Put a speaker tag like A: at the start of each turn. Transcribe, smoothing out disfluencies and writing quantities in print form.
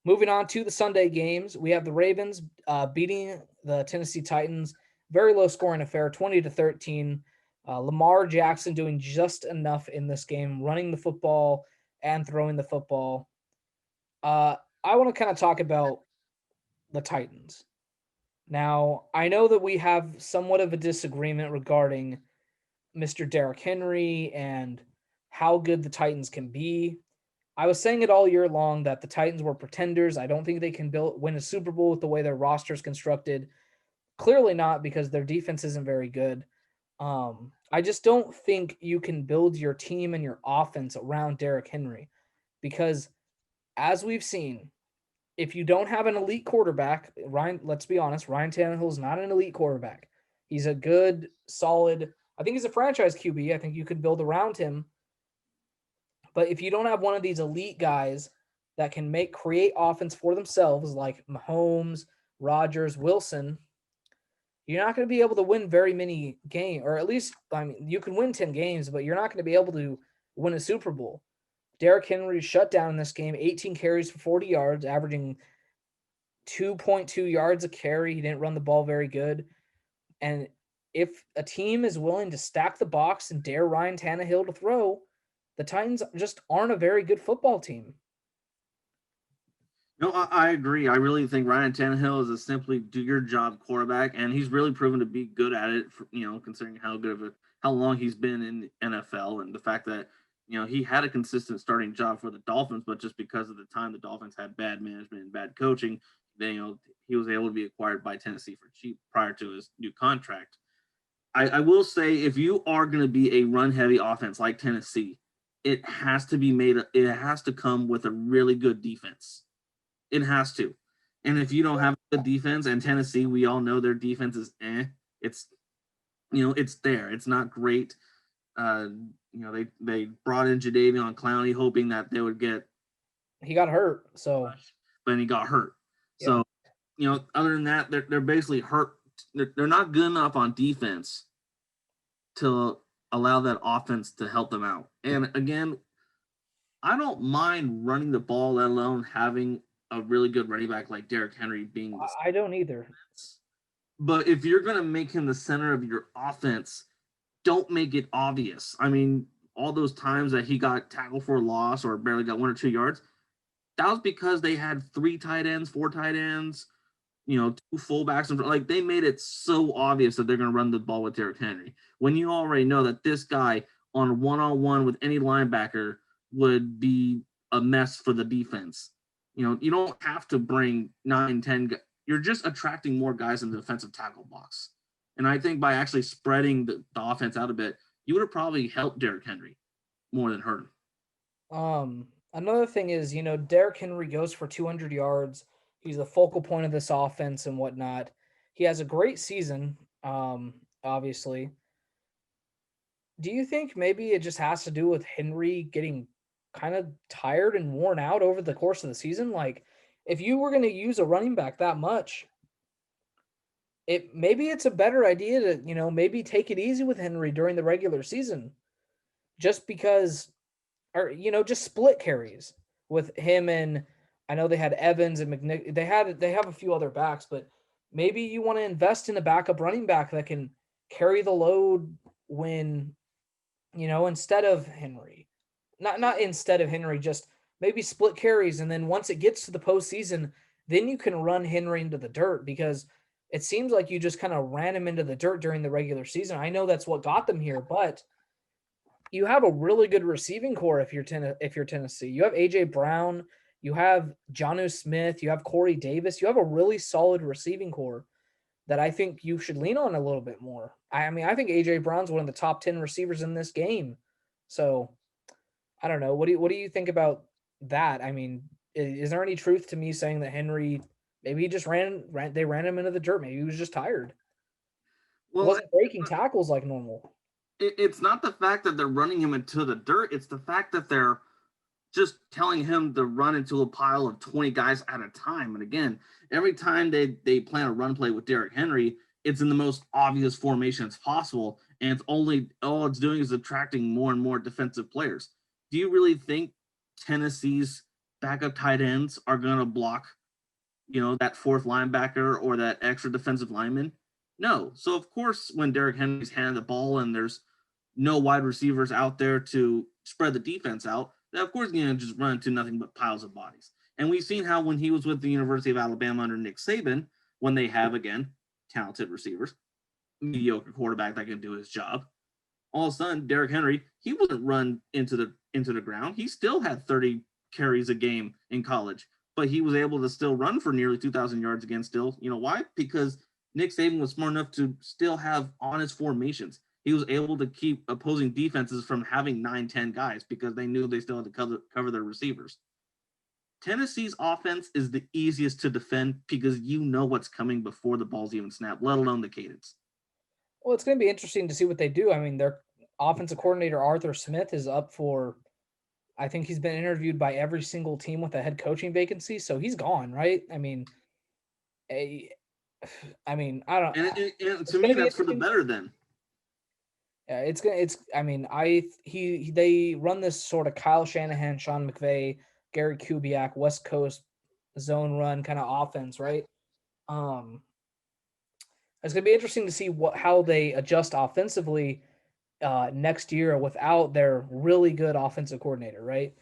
A: Moving on to the Sunday games, we have the Ravens beating the Tennessee Titans. Very low scoring affair, 20-13. Lamar Jackson doing just enough in this game, running the football and throwing the football. I want to kind of talk about the Titans. Now, I know that we have somewhat of a disagreement regarding Mr. Derrick Henry and how good the Titans can be. I was saying it all year long that the Titans were pretenders. I don't think they can win a Super Bowl with the way their roster is constructed. Clearly not, because their defense isn't very good. I just don't think you can build your team and your offense around Derrick Henry, because as we've seen, if you don't have an elite quarterback, Ryan, let's be honest, Ryan Tannehill is not an elite quarterback. He's a good, solid, I think he's a franchise QB. I think you could build around him. But if you don't have one of these elite guys that can create offense for themselves, like Mahomes, Rodgers, Wilson, you're not going to be able to win very many games, or at least, I mean, you can win 10 games, but you're not going to be able to win a Super Bowl. Derrick Henry shut down in this game, 18 carries for 40 yards, averaging 2.2 yards a carry. He didn't run the ball very good. And if a team is willing to stack the box and dare Ryan Tannehill to throw, the Titans just aren't a very good football team.
B: No, I agree. I really think Ryan Tannehill is a simply do your job quarterback, and he's really proven to be good at it. Considering how good of how long he's been in the NFL, and the fact that he had a consistent starting job for the Dolphins, but just because of the time the Dolphins had bad management and bad coaching, then he was able to be acquired by Tennessee for cheap prior to his new contract. I will say, if you are going to be a run heavy offense like Tennessee, it has to be made. It has to come with a really good defense. It has to. And if you don't have a good defense, and Tennessee, we all know their defense is it's it's there. It's not great. They brought in Jadeveon Clowney hoping that they would get.
A: He got hurt, so
B: but he got hurt.
A: yeah.
B: So other than that, they're basically hurt. They're not good enough on defense to allow that offense to help them out. And again, I don't mind running the ball, let alone having a really good running back like Derrick Henry being.
A: I don't either.
B: But if you're going to make him the center of your offense, don't make it obvious. I mean, all those times that he got tackled for a loss or barely got 1 or 2 yards, that was because they had 3 tight ends, 4 tight ends, 2 fullbacks. Like, they made it so obvious that they're going to run the ball with Derrick Henry. When you already know that this guy on one-on-one with any linebacker would be a mess for the defense. You don't have to bring 9, 10 guys. You're just attracting more guys in the defensive tackle box. And I think by actually spreading the offense out a bit, you would have probably helped Derrick Henry more than hurt
A: him. Another thing is, Derrick Henry goes for 200 yards. He's the focal point of this offense and whatnot. He has a great season, obviously. Do you think maybe it just has to do with Henry getting kind of tired and worn out over the course of the season? Like, if you were going to use a running back that much, maybe it's a better idea to, maybe take it easy with Henry during the regular season. Just because, or just split carries with him, and I know they had Evans and McNick. They have a few other backs, but maybe you want to invest in a backup running back that can carry the load when, instead of Henry. Not instead of Henry, just maybe split carries, and then once it gets to the postseason, then you can run Henry into the dirt, because it seems like you just kind of ran him into the dirt during the regular season. I know that's what got them here, but you have a really good receiving core if you're Tennessee. You have AJ Brown, you have Jonnu Smith, you have Corey Davis. You have a really solid receiving core that I think you should lean on a little bit more. I mean, I think AJ Brown's one of the top 10 receivers in this game. So I don't know. What do you think about that? I mean, is there any truth to me saying that Henry maybe he just they ran him into the dirt? Maybe he was just tired. He
B: Well,
A: wasn't breaking tackles like normal.
B: it's not the fact that they're running him into the dirt. It's the fact that they're just telling him to run into a pile of 20 guys at a time. And again, every time they plan a run play with Derrick Henry, it's in the most obvious formations possible. And all it's doing is attracting more and more defensive players. Do you really think Tennessee's backup tight ends are going to block, that fourth linebacker or that extra defensive lineman? No. So of course, when Derrick Henry's handed the ball and there's no wide receivers out there to spread the defense out, then of course you're going to just run into nothing but piles of bodies. And we've seen how when he was with the University of Alabama under Nick Saban, when they have again talented receivers, mediocre quarterback that can do his job, all of a sudden Derrick Henry, he wasn't run into the ground. He still had 30 carries a game in college, but he was able to still run for nearly 2,000 yards again. Still, why? Because Nick Saban was smart enough to still have honest formations. He was able to keep opposing defenses from having 9, 10 guys because they knew they still had to cover their receivers. Tennessee's offense is the easiest to defend because you know what's coming before the ball's even snapped, let alone the cadence.
A: Well, it's going to be interesting to see what they do. I mean, their offensive coordinator Arthur Smith is up for. I think he's been interviewed by every single team with a head coaching vacancy, so he's gone, right? A, I don't.
B: And
A: It's
B: to
A: going
B: me,
A: to be
B: that's for the
A: interesting.
B: better then.
A: Yeah, it's gonna. It's. I mean, they run this sort of Kyle Shanahan, Sean McVay, Gary Kubiak, West Coast zone run kind of offense, right? Um, it's gonna be interesting to see how they adjust offensively next year without their really good offensive coordinator, right?